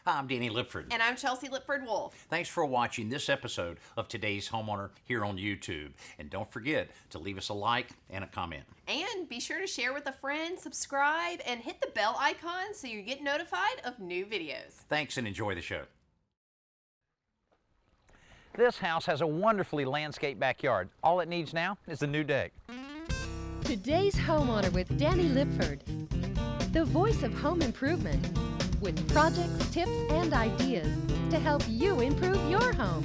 Hi, I'm Danny Lipford. And I'm Chelsea Lipford-Wolf. Thanks for watching this episode of Today's Homeowner here on YouTube. And don't forget to leave us a like and a comment. And be sure to share with a friend, subscribe, and hit the bell icon so you get notified of new videos. Thanks and enjoy the show. This house has a wonderfully landscaped backyard. All it needs now is a new deck. Today's Homeowner with Danny Lipford, the voice of home improvement, with projects, tips, and ideas to help you improve your home.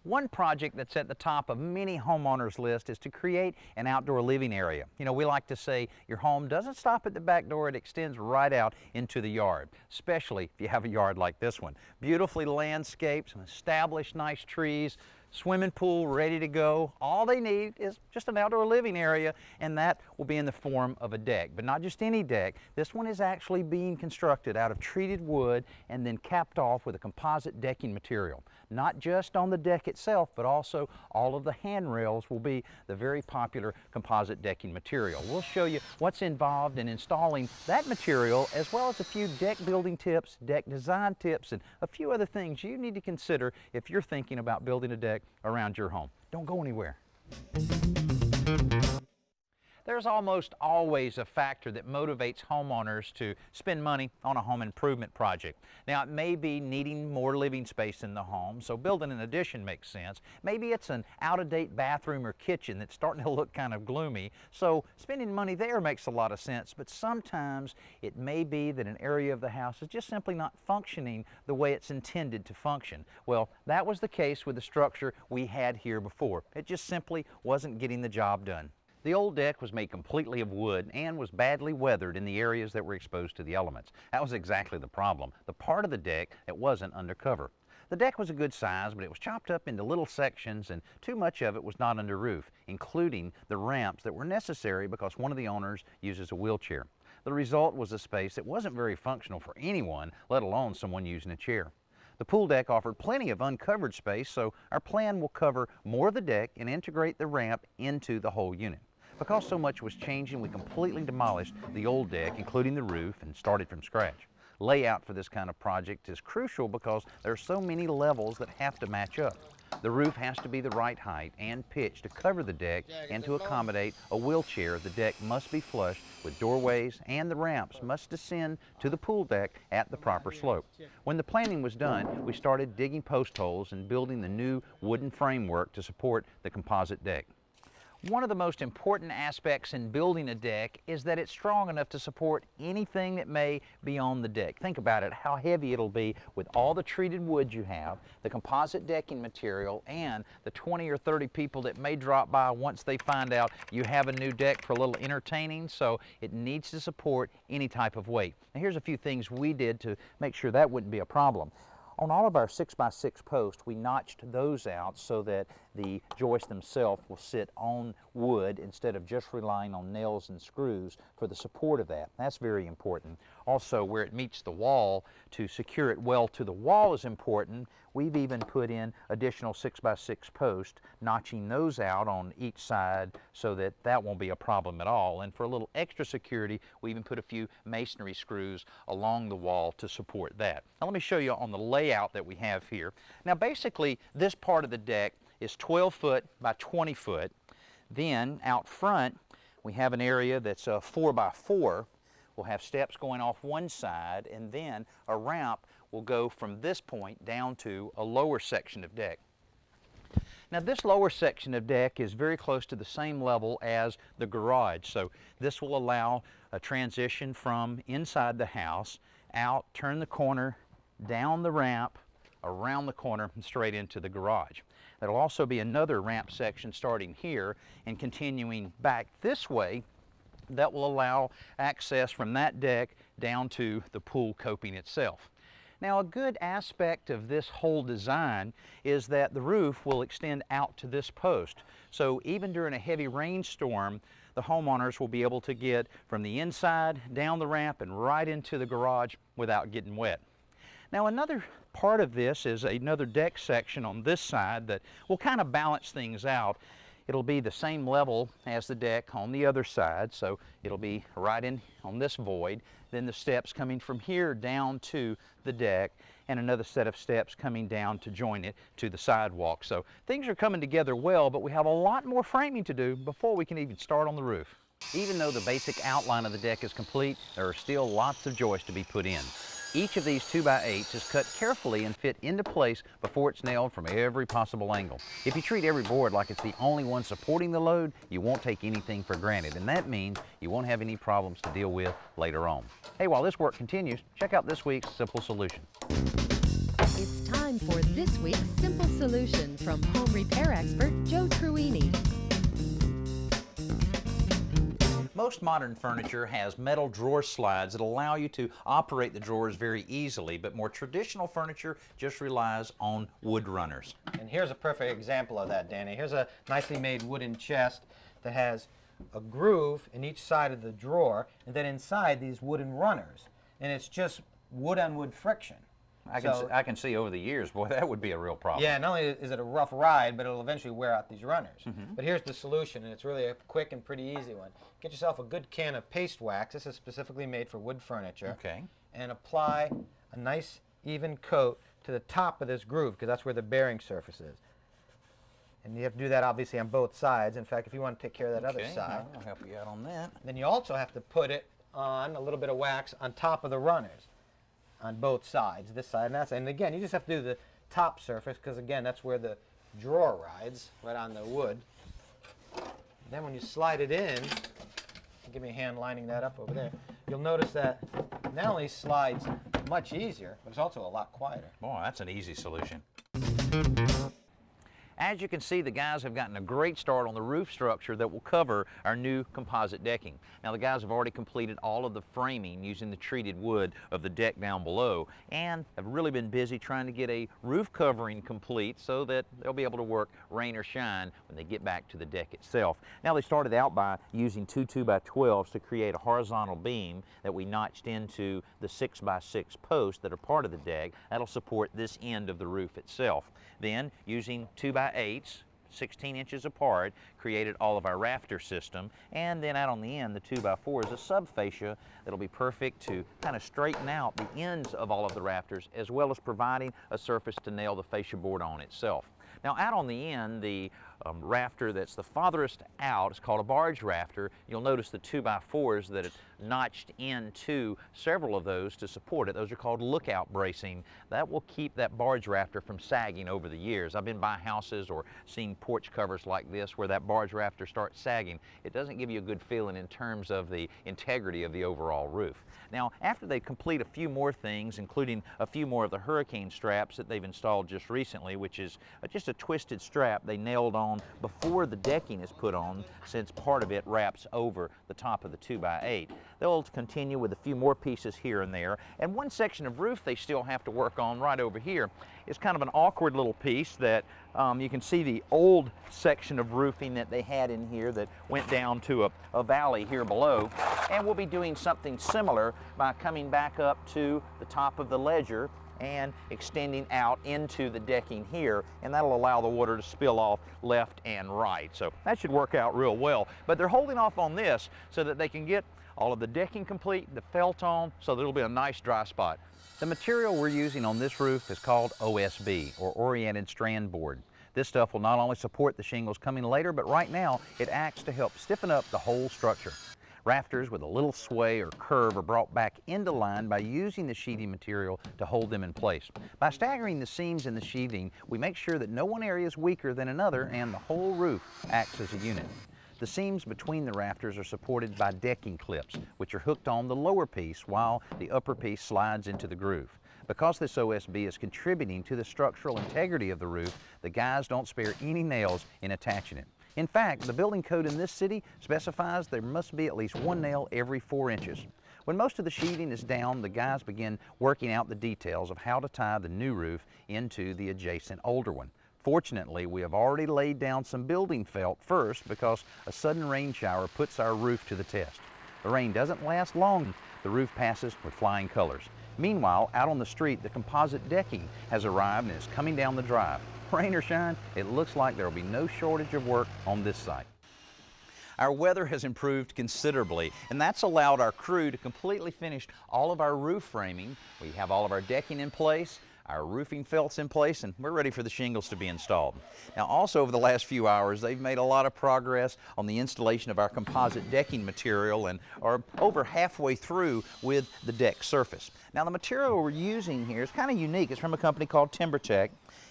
One project that's at the top of many homeowners' list is to create an outdoor living area. You know, we like to say your home doesn't stop at the back door, it extends right out into the yard, especially if you have a yard like this one. Beautifully landscaped, some established nice trees, swimming pool ready to go. All they need is just an outdoor living area, and that will be in the form of a deck. But not just any deck. This one is actually being constructed out of treated wood and then capped off with a composite decking material. Not just on the deck itself, but also all of the handrails will be the very popular composite decking material. We'll show you what's involved in installing that material, as well as a few deck building tips, deck design tips, and a few other things you need to consider if you're thinking about building a deck around your home. Don't go anywhere. There's almost always a factor that motivates homeowners to spend money on a home improvement project. Now, it may be needing more living space in the home, so building an addition makes sense. Maybe it's an out-of-date bathroom or kitchen that's starting to look kind of gloomy, so spending money there makes a lot of sense. But sometimes it may be that an area of the house is just simply not functioning the way it's intended to function. Well, that was the case with the structure we had here before. It just simply wasn't getting the job done. The old deck was made completely of wood and was badly weathered in the areas that were exposed to the elements. That was exactly the problem, the part of the deck that wasn't undercover. The deck was a good size, but it was chopped up into little sections, and too much of it was not under roof, including the ramps that were necessary because one of the owners uses a wheelchair. The result was a space that wasn't very functional for anyone, let alone someone using a chair. The pool deck offered plenty of uncovered space, so our plan will cover more of the deck and integrate the ramp into the whole unit. Because so much was changing, we completely demolished the old deck, including the roof, and started from scratch. Layout for this kind of project is crucial because there are so many levels that have to match up. The roof has to be the right height and pitch to cover the deck and to accommodate a wheelchair. The deck must be flush with doorways, and the ramps must descend to the pool deck at the proper slope. When the planning was done, we started digging post holes and building the new wooden framework to support the composite deck. One of the most important aspects in building a deck is that it's strong enough to support anything that may be on the deck. Think about it, how heavy it'll be with all the treated wood you have, the composite decking material, and the 20 or 30 people that may drop by once they find out you have a new deck for a little entertaining, so it needs to support any type of weight. Now, here's a few things we did to make sure that wouldn't be a problem. On all of our 6x6 posts, we notched those out so that the joists themselves will sit on wood instead of just relying on nails and screws for the support of that. That's very important. Also, where it meets the wall, to secure it well to the wall is important. We've even put in additional 6x6 posts, notching those out on each side so that that won't be a problem at all. And for a little extra security, we even put a few masonry screws along the wall to support that. Now let me show you on the layout that we have here. Now basically, this part of the deck is 12 foot by 20 foot. Then out front, we have an area that's 4 by 4. We'll have steps going off one side, and then a ramp will go from this point down to a lower section of deck. Now this lower section of deck is very close to the same level as the garage, so this will allow a transition from inside the house, out, turn the corner, down the ramp, around the corner, and straight into the garage. There'll also be another ramp section starting here and continuing back this way that will allow access from that deck down to the pool coping itself. Now, a good aspect of this whole design is that the roof will extend out to this post. So even during a heavy rainstorm, the homeowners will be able to get from the inside, down the ramp, and right into the garage without getting wet. Now, another part of this is another deck section on this side that will kind of balance things out. It'll be the same level as the deck on the other side, so it'll be right in on this void. Then the steps coming from here down to the deck, and another set of steps coming down to join it to the sidewalk. So things are coming together well, but we have a lot more framing to do before we can even start on the roof. Even though the basic outline of the deck is complete, there are still lots of joists to be put in. Each of these 2x8s is cut carefully and fit into place before it's nailed from every possible angle. If you treat every board like it's the only one supporting the load, you won't take anything for granted, and that means you won't have any problems to deal with later on. Hey, while this work continues, check out this week's Simple Solution. It's time for this week's Simple Solution from home repair expert Joe Truini. Most modern furniture has metal drawer slides that allow you to operate the drawers very easily, but more traditional furniture just relies on wood runners. And here's a perfect example of that, Danny. Here's a nicely made wooden chest that has a groove in each side of the drawer, and then inside these wooden runners. And it's just wood on wood friction. I can see over the years, boy, that would be a real problem. Yeah, not only is it a rough ride, but it'll eventually wear out these runners. But here's the solution, and it's really a quick and pretty easy one. Get yourself a good can of paste wax. This is specifically made for wood furniture. Okay. And apply a nice even coat to the top of this groove, because that's where the bearing surface is. And you have to do that obviously on both sides. In fact, if you want to take care of that other side, I'll help you out on that. then you also have to put it on a little bit of wax on top of the runners on both sides, this side and that side. And again, you just have to do the top surface, because again, that's where the drawer rides, right on the wood. Then when you slide it in, give me a hand lining that up over there, you'll notice that not only slides much easier, but it's also a lot quieter. Boy, that's an easy solution. As you can see, the guys have gotten a great start on the roof structure that will cover our new composite decking. Now, the guys have already completed all of the framing using the treated wood of the deck down below, and have really been busy trying to get a roof covering complete so that they'll be able to work rain or shine when they get back to the deck itself. Now, they started out by using two 2x12s to create a horizontal beam that we notched into the 6x6 posts that are part of the deck. That'll support this end of the roof itself. Then, using 2x8s, 16 inches apart, created all of our rafter system, and then out on the end, the 2x4 is a subfascia that'll be perfect to kind of straighten out the ends of all of the rafters, as well as providing a surface to nail the fascia board on itself. Now, out on the end, the rafter that's the farthest out is called a barge rafter. You'll notice the 2x4s that it notched into several of those to support it. Those are called lookout bracing. That will keep that barge rafter from sagging over the years. I've been by houses or seen porch covers like this where that barge rafter starts sagging. It doesn't give you a good feeling in terms of the integrity of the overall roof. Now, after they complete a few more things, including a few more of the hurricane straps that they've installed just recently, which is just a twisted strap they nailed on before the decking is put on, since part of it wraps over the top of the 2x8. They'll continue with a few more pieces here and there, and one section of roof they still have to work on right over here is kind of an awkward little piece that you can see the old section of roofing that they had in here that went down to a valley here below, and we'll be doing something similar by coming back up to the top of the ledger and extending out into the decking here, and that'll allow the water to spill off left and right. So that should work out real well. But they're holding off on this so that they can get all of the decking complete, the felt on, so there'll be a nice dry spot. The material we're using on this roof is called OSB, or Oriented Strand Board. This stuff will not only support the shingles coming later, but right now it acts to help stiffen up the whole structure. Rafters with a little sway or curve are brought back into line by using the sheathing material to hold them in place. By staggering the seams in the sheathing, we make sure that no one area is weaker than another and the whole roof acts as a unit. The seams between the rafters are supported by decking clips, which are hooked on the lower piece while the upper piece slides into the groove. Because this OSB is contributing to the structural integrity of the roof, the guys don't spare any nails in attaching it. In fact, the building code in this city specifies there must be at least one nail every 4 inches. When most of the sheathing is down, the guys begin working out the details of how to tie the new roof into the adjacent older one. Fortunately, we have already laid down some building felt first because a sudden rain shower puts our roof to the test. The rain doesn't last long. The roof passes with flying colors. Meanwhile, out on the street, the composite decking has arrived and is coming down the drive. rain or shine, it looks like there will be no shortage of work on this site. Our weather has improved considerably, and that's allowed our crew to completely finish all of our roof framing. We have all of our decking in place, our roofing felts in place, and we're ready for the shingles to be installed. Now also over the last few hours, they've made a lot of progress on the installation of our composite decking material and are over halfway through with the deck surface. Now the material we're using here is kind of unique. It's from a company called TimberTech,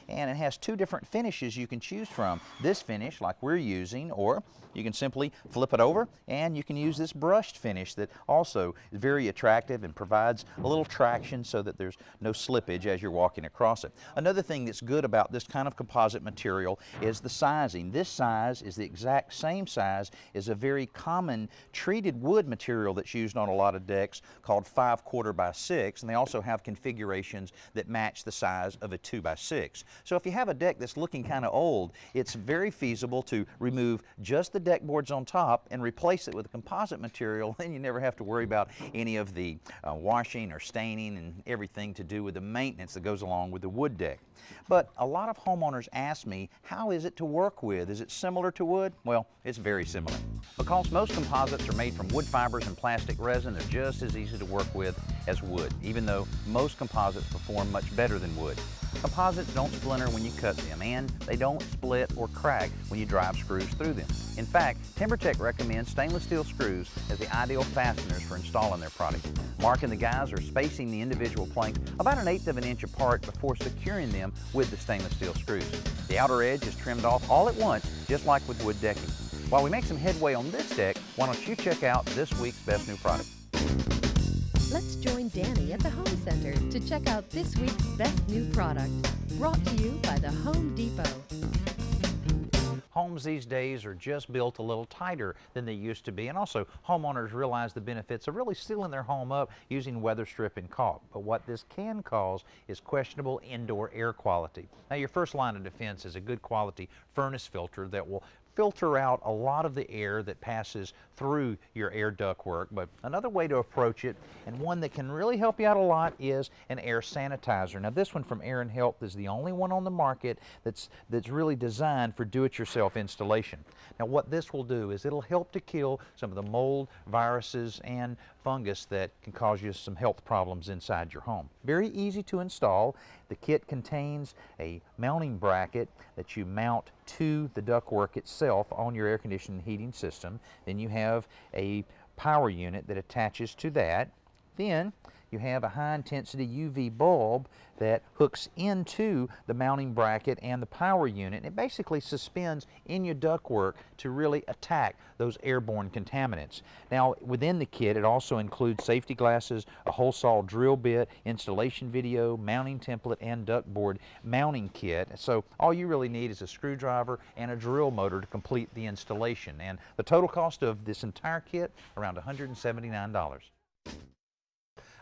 and it has two different finishes you can choose from. This finish, like we're using, or you can simply flip it over and you can use this brushed finish that also is very attractive and provides a little traction so that there's no slippage as you're walking across it. Another thing that's good about this kind of composite material is the sizing. This size is the exact same size as a very common treated wood material that's used on a lot of decks called 5/4 by 6, and they also have configurations that match the size of a 2 by 6. So if you have a deck that's looking kind of old, it's very feasible to remove just the deck boards on top and replace it with a composite material. Then you never have to worry about any of the washing or staining and everything to do with the maintenance that goes along with the wood deck. But a lot of homeowners ask me, how is it to work with? Is it similar to wood? Well, it's very similar. Because most composites are made from wood fibers and plastic resin, they're just as easy to work with as wood, even though most composites perform much better than wood. Composites don't splinter when you cut them, and they don't split or crack when you drive screws through them. In fact, TimberTech recommends stainless steel screws as the ideal fasteners for installing their product. Marking the guys or spacing the individual planks about 1/8 of an inch apart before securing them with the stainless steel screws. The outer edge is trimmed off all at once, just like with wood decking. While we make some headway on this deck, why don't you check out this week's best new product? Let's join Danny at the Home Center to check out this week's best new product. Brought to you by the Home Depot. Homes these days are just built a little tighter than they used to be, and also homeowners realize the benefits of really sealing their home up using weather strip and caulk. But what this can cause is questionable indoor air quality. Now your first line of defense is a good quality furnace filter that will filter out a lot of the air that passes through your air ductwork. But another way to approach it, and one that can really help you out a lot, is an air sanitizer. Now this one from Air and Health is the only one on the market that's really designed for do-it-yourself installation. Now what this will do is it'll help to kill some of the mold, viruses, and fungus that can cause you some health problems inside your home. Very easy to install. The kit contains a mounting bracket that you mount to the ductwork itself on your air conditioning and heating system. Then you have a power unit that attaches to that. Then you have a high intensity UV bulb that hooks into the mounting bracket and the power unit. It basically suspends in your ductwork to really attack those airborne contaminants. Now within the kit it also includes safety glasses, a hole saw drill bit, installation video, mounting template, and ductboard mounting kit. So all you really need is a screwdriver and a drill motor to complete the installation. And the total cost of this entire kit, around $179.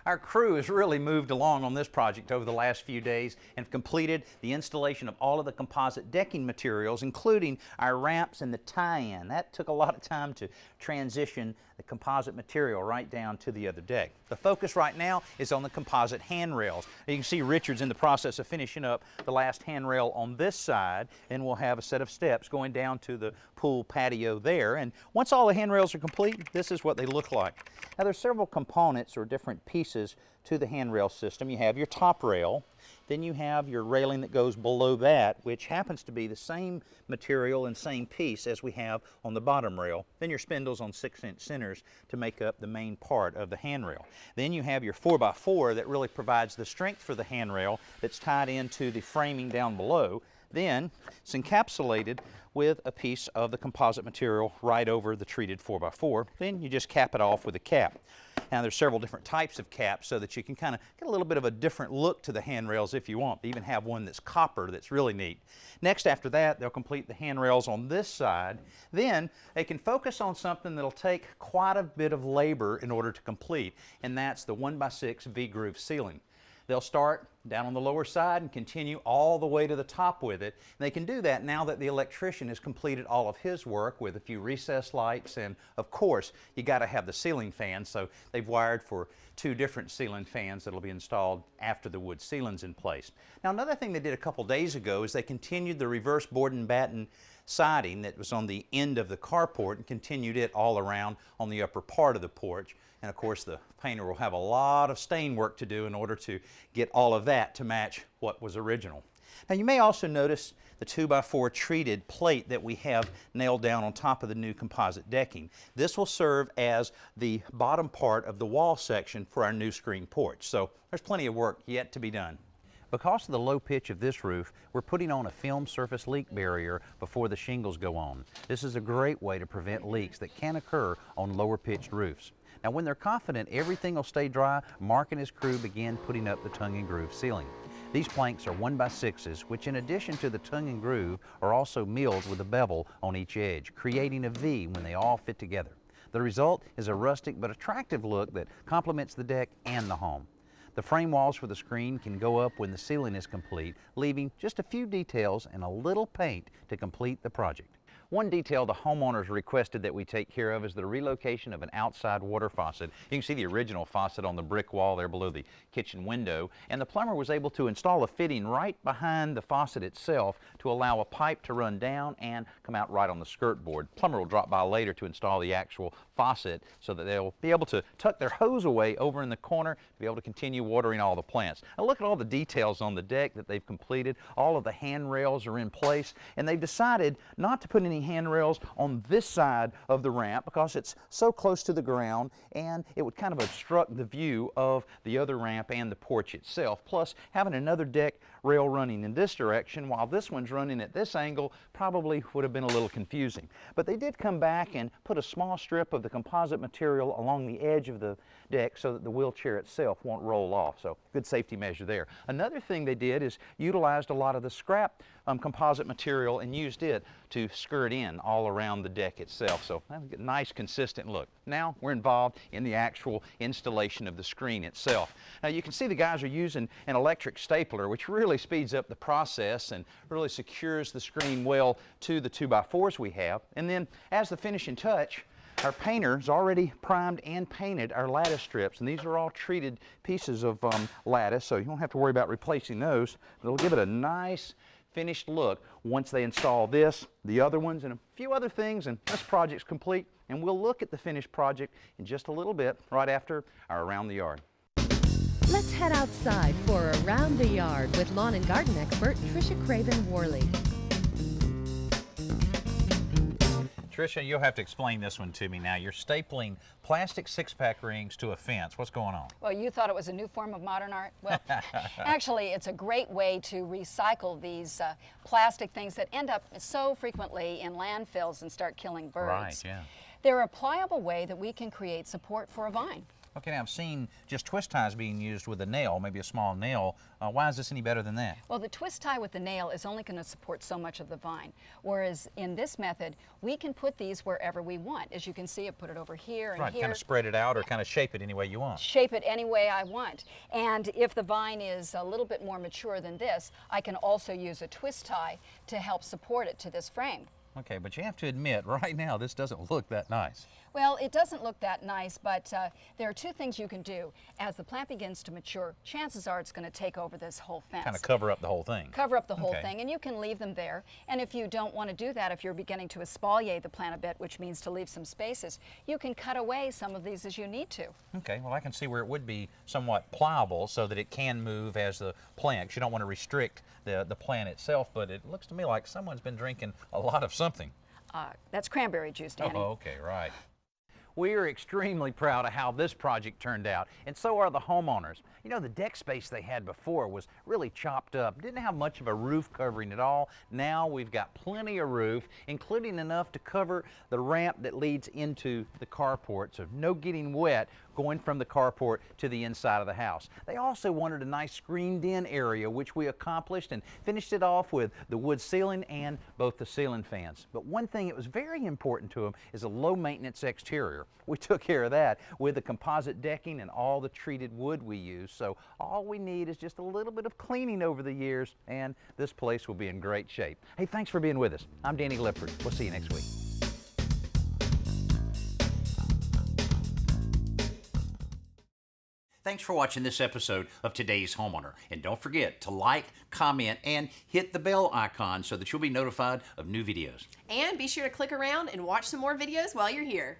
Our crew has really moved along on this project over the last few days and have completed the installation of all of the composite decking materials, including our ramps and the tie-in. That took a lot of time to transition the composite material right down to the other deck. The focus right now is on the composite handrails. You can see Richard's in the process of finishing up the last handrail on this side, and we'll have a set of steps going down to the pool patio there. And once all the handrails are complete, this is what they look like. Now there's several components or different pieces to the handrail system. You have your top rail, then you have your railing that goes below that, which happens to be the same material and same piece as we have on the bottom rail. Then your spindles on 6-inch centers to make up the main part of the handrail. Then you have your 4x4 that really provides the strength for the handrail that's tied into the framing down below. Then it's encapsulated with a piece of the composite material right over the treated 4x4. Then you just cap it off with a cap. Now there's several different types of caps so that you can kind of get a little bit of a different look to the handrails if you want. They even have one that's copper that's really neat. Next after that, they'll complete the handrails on this side. Then they can focus on something that'll take quite a bit of labor in order to complete, and that's the 1x6 V-groove ceiling. They'll start down on the lower side and continue all the way to the top with it. And they can do that now that the electrician has completed all of his work with a few recessed lights, and of course you got to have the ceiling fans, so they've wired for 2 different ceiling fans that will be installed after the wood ceiling's in place. Now, another thing they did a couple days ago is they continued the reverse board and batten siding that was on the end of the carport and continued it all around on the upper part of the porch. And of course the painter will have a lot of stain work to do in order to get all of that to match what was original. Now, you may also notice the 2x4 treated plate that we have nailed down on top of the new composite decking. This will serve as the bottom part of the wall section for our new screen porch. So there's plenty of work yet to be done. Because of the low pitch of this roof, we're putting on a film surface leak barrier before the shingles go on. This is a great way to prevent leaks that can occur on lower pitched roofs. Now, when they're confident everything will stay dry, Mark and his crew begin putting up the tongue and groove ceiling. These planks are 1x6s, which in addition to the tongue and groove are also milled with a bevel on each edge, creating a V when they all fit together. The result is a rustic but attractive look that complements the deck and the home. The frame walls for the screen can go up when the ceiling is complete, leaving just a few details and a little paint to complete the project. One detail the homeowners requested that we take care of is the relocation of an outside water faucet. You can see the original faucet on the brick wall there below the kitchen window, and the plumber was able to install a fitting right behind the faucet itself to allow a pipe to run down and come out right on the skirt board. Plumber will drop by later to install the actual faucet so that they'll be able to tuck their hose away over in the corner to be able to continue watering all the plants. Now look at all the details on the deck that they've completed. All of the handrails are in place, and they've decided not to put any handrails on this side of the ramp because it's so close to the ground and it would kind of obstruct the view of the other ramp and the porch itself. Plus, having another deck rail running in this direction while this one's running at this angle probably would have been a little confusing. But they did come back and put a small strip of the composite material along the edge of the deck so that the wheelchair itself won't roll off. So good safety measure there. Another thing they did is utilized a lot of the scrap composite material and used it to skirt in all around the deck itself. So a nice consistent look. Now we're involved in the actual installation of the screen itself. Now you can see the guys are using an electric stapler, which really speeds up the process and really secures the screen well to the 2x4s we have. And then as the finishing touch, our painter's already primed and painted our lattice strips, and these are all treated pieces of lattice, so you don't have to worry about replacing those. It'll give it a nice finished look once they install this, the other ones, and a few other things, and this project's complete. And we'll look at the finished project in just a little bit right after our Around the Yard. Let's head outside for Around the Yard with lawn and garden expert Tricia Craven-Worley. Tricia, you'll have to explain this one to me now. You're stapling plastic six-pack rings to a fence. What's going on? Well, you thought it was a new form of modern art? Well, actually, it's a great way to recycle these plastic things that end up so frequently in landfills and start killing birds. Right, yeah. They're a pliable way that we can create support for a vine. Okay, now I've seen just twist ties being used with a nail, maybe a small nail. Why is this any better than that? Well, the twist tie with the nail is only going to support so much of the vine, whereas in this method, we can put these wherever we want. As you can see, I put it over here and right, here. kind of spread it out or kind of shape it any way you want. Shape it any way I want. And if the vine is a little bit more mature than this, I can also use a twist tie to help support it to this frame. Okay, but you have to admit, right now, this doesn't look that nice. Well, it doesn't look that nice, but there are two things you can do. As the plant begins to mature, chances are it's going to take over this whole fence. Kind of cover up the whole thing. Cover up the whole thing, and you can leave them there. And if you don't want to do that, if you're beginning to espalier the plant a bit, which means to leave some spaces, you can cut away some of these as you need to. Okay, well I can see where it would be somewhat pliable so that it can move as the plant. You don't want to restrict the plant itself, but it looks to me like someone's been drinking a lot of something. That's cranberry juice, Danny. Oh, okay, right. We are extremely proud of how this project turned out, and so are the homeowners. You know, the deck space they had before was really chopped up. Didn't have much of a roof covering at all. Now we've got plenty of roof, including enough to cover the ramp that leads into the carport, so no getting wet going from the carport to the inside of the house. They also wanted a nice screened-in area, which we accomplished and finished it off with the wood ceiling and both the ceiling fans. But one thing that was very important to them is a low-maintenance exterior. We took care of that with the composite decking and all the treated wood we use. So all we need is just a little bit of cleaning over the years, and this place will be in great shape. Hey, thanks for being with us. I'm Danny Lipford. We'll see you next week. Thanks for watching this episode of Today's Homeowner. And don't forget to like, comment, and hit the bell icon so that you'll be notified of new videos. And be sure to click around and watch some more videos while you're here.